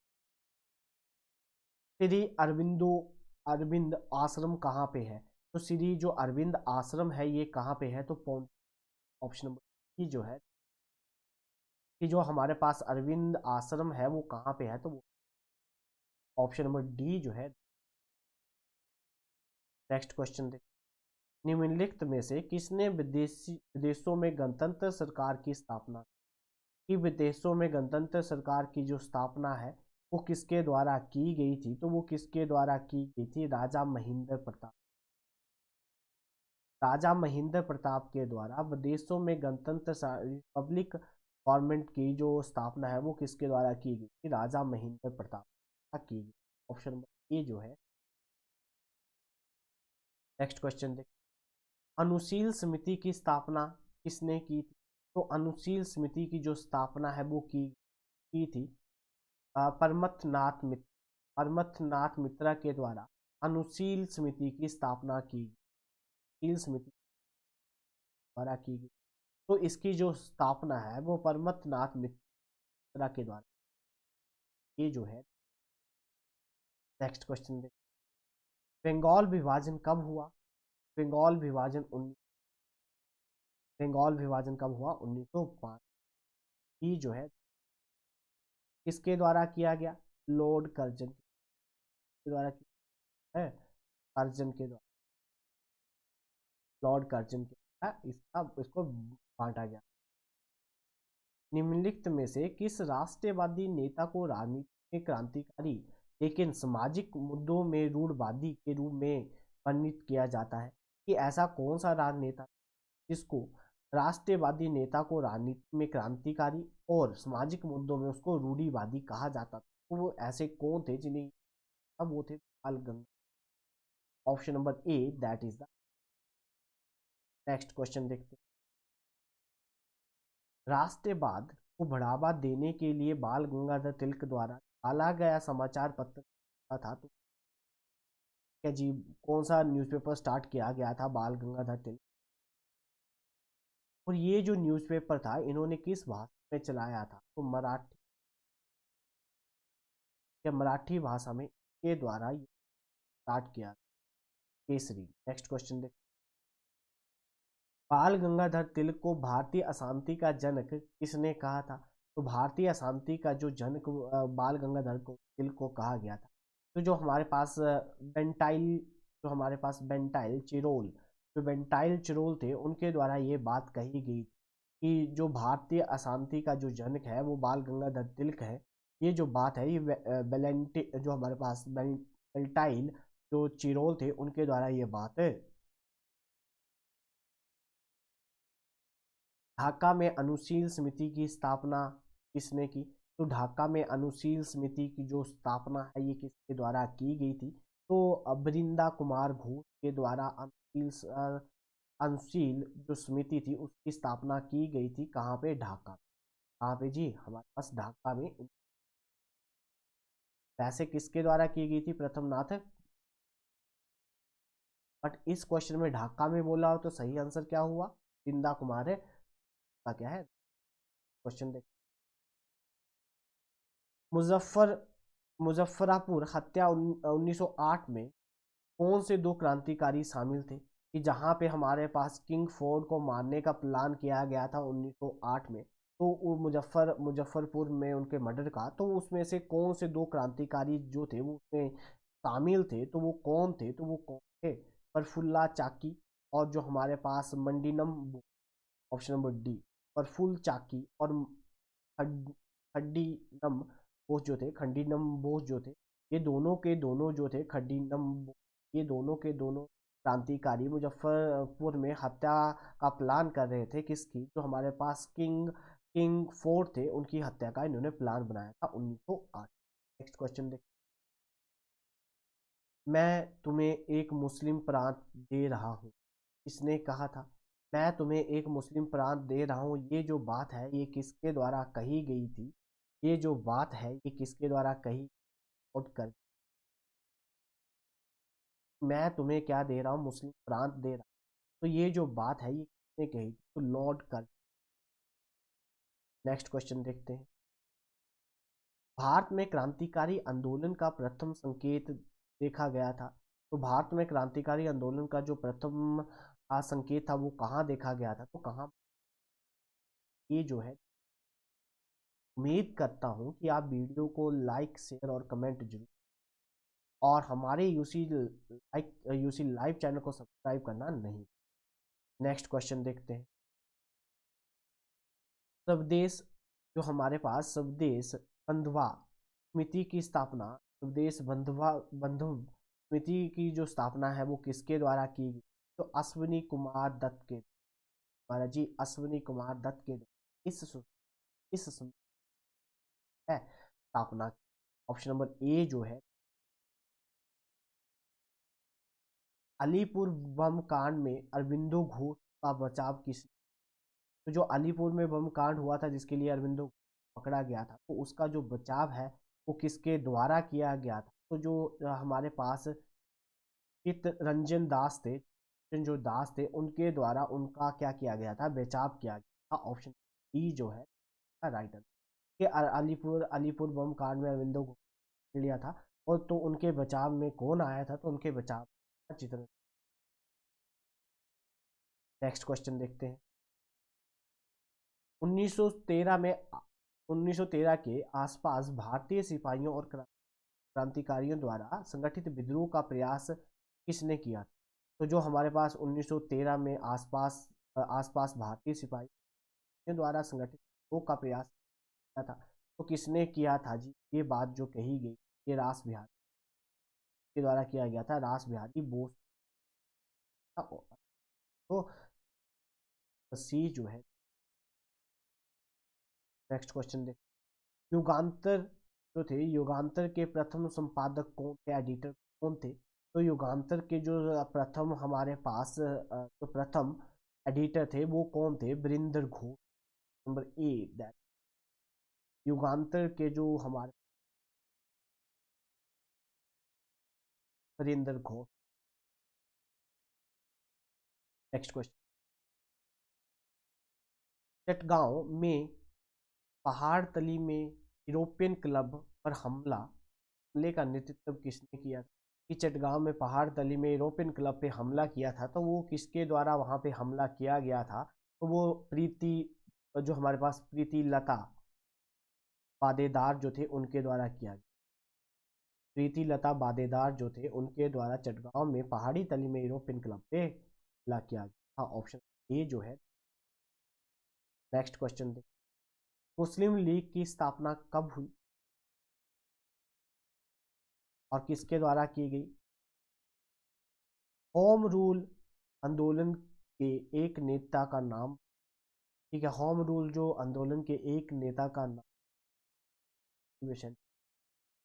Shri Aurobindo Ashram कहाँ पे है? तो श्री जो अरविंद आश्रम है ये कहाँ पे है? तो ऑप्शन नंबर ई जो है कि जो हमारे पास अरविंद आश्रम है वो कहाँ पे है? तो वो ऑप्शन नंबर डी जो है। नेक्स्ट क्वेश्चन देख, निम्नलिखित में से किसने विदेशों में गणतंत्र सरकार की स्थापना की? विदेशों में गणतंत्र सरकार की जो स्थापना है वो किसके द्वारा की गई थी? तो वो किसके द्वारा की गई थी? राजा महेंद्र प्रताप। राजा महेंद्र प्रताप के द्वारा विदेशों में गणतंत्र रिपब्लिक गवर्नमेंट की जो स्थापना है वो किसके द्वारा की गई थी? राजा महेंद्र प्रताप की गई। ऑप्शन नंबर ए जो है। नेक्स्ट क्वेश्चन देख, अनुशील समिति की स्थापना किसने की थी? तो अनुशील समिति की जो स्थापना है वो की थी परमथनाथ मित्रा के द्वारा अनुशील समिति की स्थापना की अनुशील समिति द्वारा की गई। तो इसकी जो स्थापना है वो परमथनाथ मित्रा के द्वारा, ये जो है। नेक्स्ट क्वेश्चन देख, बंगाल विभाजन कब हुआ? बंगाल विभाजन कब हुआ? 1905। ये जो है किसके द्वारा किया गया? लॉर्ड कर्जन के द्वारा किया है। कर्जन के द्वारा, लॉर्ड कर्जन के द्वारा इसको बांटा गया। निम्नलिखित में से किस राष्ट्रवादी नेता को राजनीति में क्रांतिकारी लेकिन सामाजिक मुद्दों में रूढ़वादी के रूप में वर्णित किया जाता है? कि ऐसा कौन सा राजनेता जिसको राष्ट्रवादी नेता को राजनीति में क्रांतिकारी और सामाजिक मुद्दों में उसको रूढ़िवादी कहा जाता था? तो वो ऐसे कौन थे जिन्हें? अब वो थे बाल Gangadhar. Option number A that is the. Next question देखते हैं, राष्ट्रवाद को बढ़ावा देने के लिए बाल गंगाधर तिलक द्वारा डाला गया समाचार पत्र था? तो क्या जी कौन सा न्यूज़पेपर स्टार्ट किया गया था बाल गंगाधर तिलक? और ये जो न्यूज़पेपर था इन्होंने किस भाषा में चलाया था? तो मराठी या मराठी भाषा में के द्वारा ये स्टार्ट किया। केसरी। नेक्स्ट क्वेश्चन देख, बाल गंगाधर तिलक को भारतीय अशांति का जनक किसने कहा था? तो भारतीय अशांति का जो जनक बाल गंगाधर को तिलक को कहा गया था। तो जो हमारे पास बेंटाइल चिरोल, जो बेंटाइल चिरोल थे उनके द्वारा ये बात कही गई कि जो भारतीय अशांति का जो जनक है वो बाल गंगाधर तिलक है। ये जो बात है ये बेलेंटी जो हमारे पास बेंटाइल जो चिरोल थे उनके द्वारा ये बात है। ढाका में अनुशील समिति की स्थापना किसने की? तो ढाका में अनुशील समिति की जो स्थापना है ये किसके द्वारा की गई थी? तो बरिंदा कुमार घोष के द्वारा अनुशील जो समिति थी उसकी स्थापना की गई थी। कहाँ पे? ढाका। कहाँ पे जी? हमारे पास ढाका में। वैसे किसके द्वारा की गई थी? प्रथम नाथ बट इस क्वेश्चन में ढाका में बोला हो तो सही आंसर क्या हुआ, जिंदा कुमार है। क्या है क्वेश्चन देख। मुजफ्फरापुर हत्या 1908 में कौन से दो क्रांतिकारी शामिल थे, कि जहां पे हमारे पास किंग फोर्ड को मारने का प्लान किया गया था 1908 में, तो वो मुजफ्फरपुर में उनके मर्डर का, तो उसमें से कौन से दो क्रांतिकारी जो थे वो उसमें शामिल थे, तो वो कौन थे, तो वो कौन थे, प्रफुल्ला चाकी और जो हमारे पास मंडीनम, ऑप्शन नंबर डी, प्रफुल्ल चाकी और खड्डीनम बोस जो थे, खंडीनम बोस जो थे, ये दोनों के दोनों जो थे, खड्डीनम ये दोनों के दोनों क्रांतिकारी मुजफ्फरपुर में हत्या का प्लान कर रहे थे, किसकी, जो हमारे पास किंग किंग फोर्ड थे उनकी हत्या का इन्होंने प्लान बनाया था 1908। नेक्स्ट क्वेश्चन देख। मैं तुम्हें एक मुस्लिम प्रांत दे रहा हूँ, इसने कहा था। मैं तुम्हें एक मुस्लिम प्रांत दे रहा हूँ, ये जो बात है ये किसके द्वारा कही गई थी, ये जो बात है ये किसके द्वारा कही और कर। मैं तुम्हें क्या दे रहा हूँ, मुस्लिम प्रांत दे रहा हूँ, तो ये जो बात है ये किसने कही, तो लॉर्ड कर। नेक्स्ट क्वेश्चन देखते हैं। भारत में क्रांतिकारी आंदोलन का प्रथम संकेत देखा गया था, तो भारत में क्रांतिकारी आंदोलन का जो प्रथम संकेत था वो कहाँ देखा गया था, तो कहाँ, ये जो है, उम्मीद करता हूँ कि आप वीडियो को लाइक शेयर और कमेंट जरूर, और हमारे यूसी लाइव चैनल को सब्सक्राइब करना नहीं। नेक्स्ट क्वेश्चन देखते हैं। स्वदेश, जो हमारे पास स्वदेश बंधुआ समिति की स्थापना, स्वदेश बंधुआ बंधु समिति की जो स्थापना है वो किसके द्वारा की गई, तो अश्विनी कुमार दत्त के, महाराज जी अश्विनी कुमार दत्त के इस समिति है स्थापना। ऑप्शन नंबर ए जो है, अलीपुर बम कांड में अरविंदो घोष का बचाव किस, तो जो अलीपुर में बम कांड हुआ था जिसके लिए अरविंदो पकड़ा गया था, तो उसका जो बचाव है वो किसके द्वारा किया गया था, तो जो हमारे पास चित्तरंजन दास थे, जो दास थे उनके द्वारा उनका क्या किया गया था, बचाव किया गया था। ऑप्शन ई जो है राइट आंसर। कि अलीपुर अलीपुर बम कांड में अरविंदो घोष ने लिया था, और तो उनके बचाव में कौन आया था, तो उनके बचाव चित्र। नेक्स्ट क्वेश्चन देखते हैं। 1913 में 1913 के आसपास भारतीय सिपाहियों और क्रांतिकारियों द्वारा संगठित विद्रोह का प्रयास किसने किया था, तो जो हमारे पास 1913 में आसपास आसपास भारतीय सिपाहियों द्वारा संगठित विद्रोह का प्रयास किया था, तो किसने किया था जी, ये बात जो कही गई, ये रास बिहारी के द्वारा किया गया था, रास बिहारी बोस था। तो सी जो है। नेक्स्ट क्वेश्चन देख। युगांतर जो थे, युगांतर के प्रथम संपादक कौन थे, एडिटर कौन थे, तो युगांतर के जो प्रथम हमारे पास जो प्रथम एडिटर थे वो कौन थे, Varinder Ghosh. Number A that, Yugantar के जो हमारे वरिंदर घोष। Next question. चटगांव में पहाड़तली में यूरोपियन क्लब पर हमले का नेतृत्व किसने किया था, कि चटगांव में पहाड़तली में यूरोपियन क्लब पे हमला किया था, तो वो किसके द्वारा वहां पे हमला किया गया था, तो वो प्रीति, जो हमारे पास प्रीति लता बादेदार जो थे उनके द्वारा किया गया। प्रीति लता बादेदार जो थे उनके द्वारा चटगांव में पहाड़ी तली में यूरोपियन क्लब पे हमला किया गया। ऑप्शन ए जो है। नेक्स्ट क्वेश्चन देख। मुस्लिम लीग की स्थापना कब हुई और किसके द्वारा की गई, होम रूल आंदोलन के एक नेता का नाम, ठीक है, होम रूल जो आंदोलन के एक नेता का नाम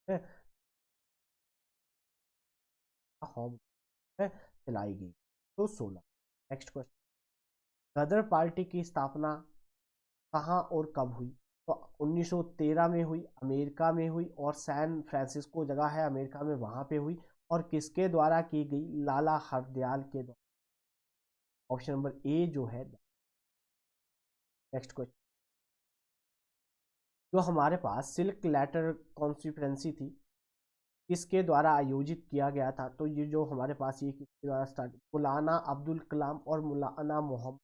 है, होम है चलाई गई तो 16। Next question. गदर पार्टी की स्थापना कहाँ और कब हुई, तो 1913 में हुई, अमेरिका में हुई, और सैन फ्रांसिस्को जगह है अमेरिका में वहां पे हुई, और किसके द्वारा की गई? लाला हरदयाल के द्वारा। ऑप्शन नंबर ए जो है। नेक्स्ट क्वेश्चन, जो हमारे पास सिल्क लेटर कॉन्फ्रेंसी थी किसके द्वारा आयोजित किया गया था? तो ये जो हमारे पास ये किसके द्वारा स्टार्ट? मौलाना अब्दुल कलाम और मौलाना मोहम्मद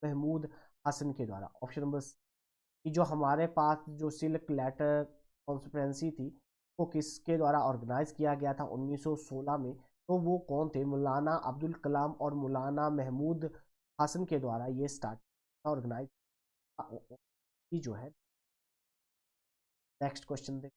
महमूद हसन के द्वारा। ऑप्शन नंबर कि जो हमारे पास जो सिल्क लेटर कॉन्फ्रेंसी थी वो किसके द्वारा ऑर्गेनाइज किया गया था 1916 में? तो वो कौन थे? मौलाना अब्दुल कलाम और मौलाना महमूद हसन के द्वारा ये स्टार्ट ऑर्गेनाइज की जो है। नेक्स्ट क्वेश्चन देख,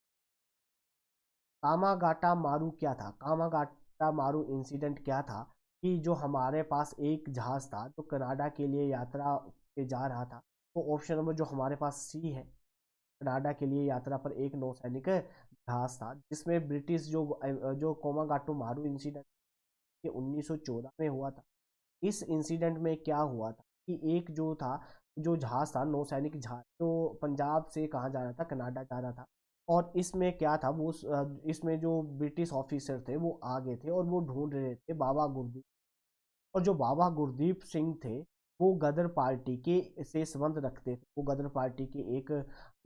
कामागाटा मारू क्या था? कामागाटा मारू इंसिडेंट क्या था? कि जो हमारे पास एक जहाज था जो कनाडा के लिए यात्रा पे जा रहा था। तो ऑप्शन नंबर जो हमारे पास सी है, कनाडा के लिए यात्रा पर एक नौसैनिक जहाज था जिसमें ब्रिटिश जो कोमागाटो मारू इंसिडेंट 1914 में हुआ था। इस इंसिडेंट में क्या हुआ था कि एक जो था, जो जहाज था नौसैनिक जहाज, जो पंजाब से कहाँ जा रहा था? कनाडा जा रहा था। और इसमें क्या था, वो इसमें जो ब्रिटिश ऑफिसर थे वो आगे थे और वो ढूंढ रहे थे बाबा गुरदीप। और जो बाबा गुरदीप सिंह थे वो गदर पार्टी के से संबंध रखते थे, वो गदर पार्टी के एक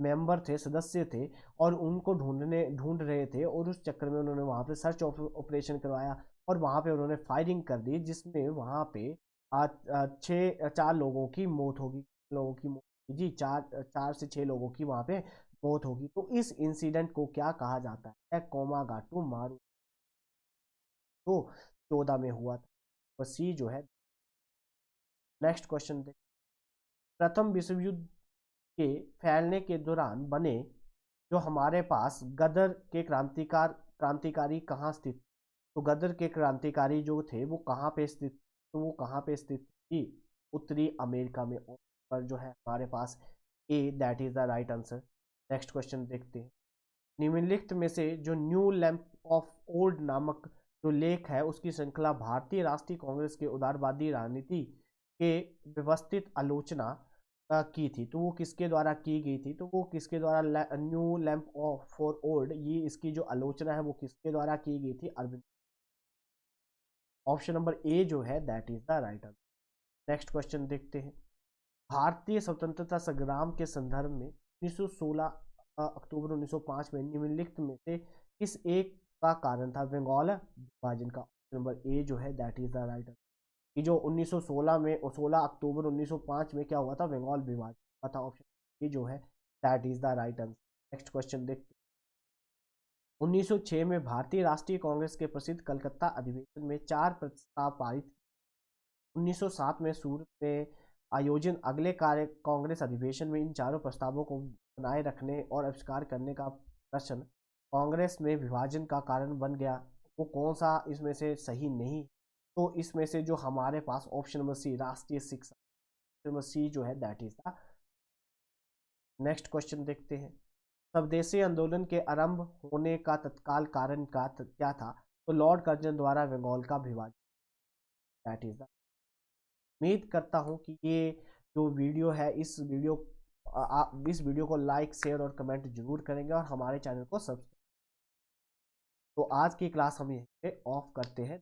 मेंबर थे, सदस्य थे। और उनको ढूंढ रहे थे और उस चक्कर में उन्होंने वहां पे सर्च ऑपरेशन करवाया और वहां पे उन्होंने फायरिंग कर दी जिसमें वहां पे चार लोगों की मौत होगी। लोगों की मौत जी, चार से छह लोगों की वहां पे मौत होगी। तो इस इंसिडेंट को क्या कहा जाता है? कोमागाटू मारू। तो 14 में हुआ था। तो सी जो है। नेक्स्ट क्वेश्चन देख, प्रथम विश्व युद्ध के फैलने के दौरान बने जो हमारे पास गदर के क्रांतिकारी कहाँ स्थित? तो गदर के क्रांतिकारी जो थे वो कहाँ पे स्थित? तो वो कहाँ पे स्थित थी? उत्तरी अमेरिका में। पर जो है हमारे पास A that is the right answer. Next question देखते हैं, निम्नलिखित में से जो न्यू लैंप ऑफ ओल्ड नामक जो लेख है उसकी श्रृंखला भारतीय राष्ट्रीय कांग्रेस के उदारवादी राजनीति के व्यवस्थित आलोचना की थी। तो वो किसके द्वारा की गई थी? तो वो किसके द्वारा? New lamp of for old, ये इसकी जो आलोचना है वो किसके द्वारा की गई थी? अरविंद। ऑप्शन नंबर ए जो है that is the right answer. Next question देखते हैं, भारतीय स्वतंत्रता संग्राम के संदर्भ में 1916 अक्टूबर 1905 में निम्नलिखित में से किस एक का कारण था बंगाल विभाजन का? नंबर ए जो है that is the right answer. कि जो 1916 में 16 अक्टूबर 1905 में क्या हुआ था? बंगाल विभाजन हुआ था। ऑप्शन ए जो है that is the right answer. Next question देखते हैं, 1906 में भारतीय राष्ट्रीय कांग्रेस के प्रसिद्ध कलकत्ता अधिवेशन में 4 प्रस्ताव पारित। 1907 में सूरत में आयोजन अगले कार्य कांग्रेस अधिवेशन में इन चारों प्रस्तावों को बनाए रखने और आविष्कार करने का प्रश्न कांग्रेस में विभाजन का कारण बन गया। वो कौन सा इसमें से सही नहीं? तो इसमें से जो हमारे पास ऑप्शन नंबर सी, राष्ट्रीय शिक्षा, नंबर सी जो है that is the. Next question देखते हैं, स्वदेशी आंदोलन के आरंभ होने का तत्काल कारण क्या था? तो लॉर्ड कर्जन द्वारा बंगाल का विभाजन, दैट इज द। उम्मीद करता हूँ कि ये जो वीडियो है इस वीडियो को लाइक, शेयर और कमेंट जरूर करेंगे और हमारे चैनल को सब्सक्राइब। तो आज की क्लास हम यहीं पे ऑफ करते हैं।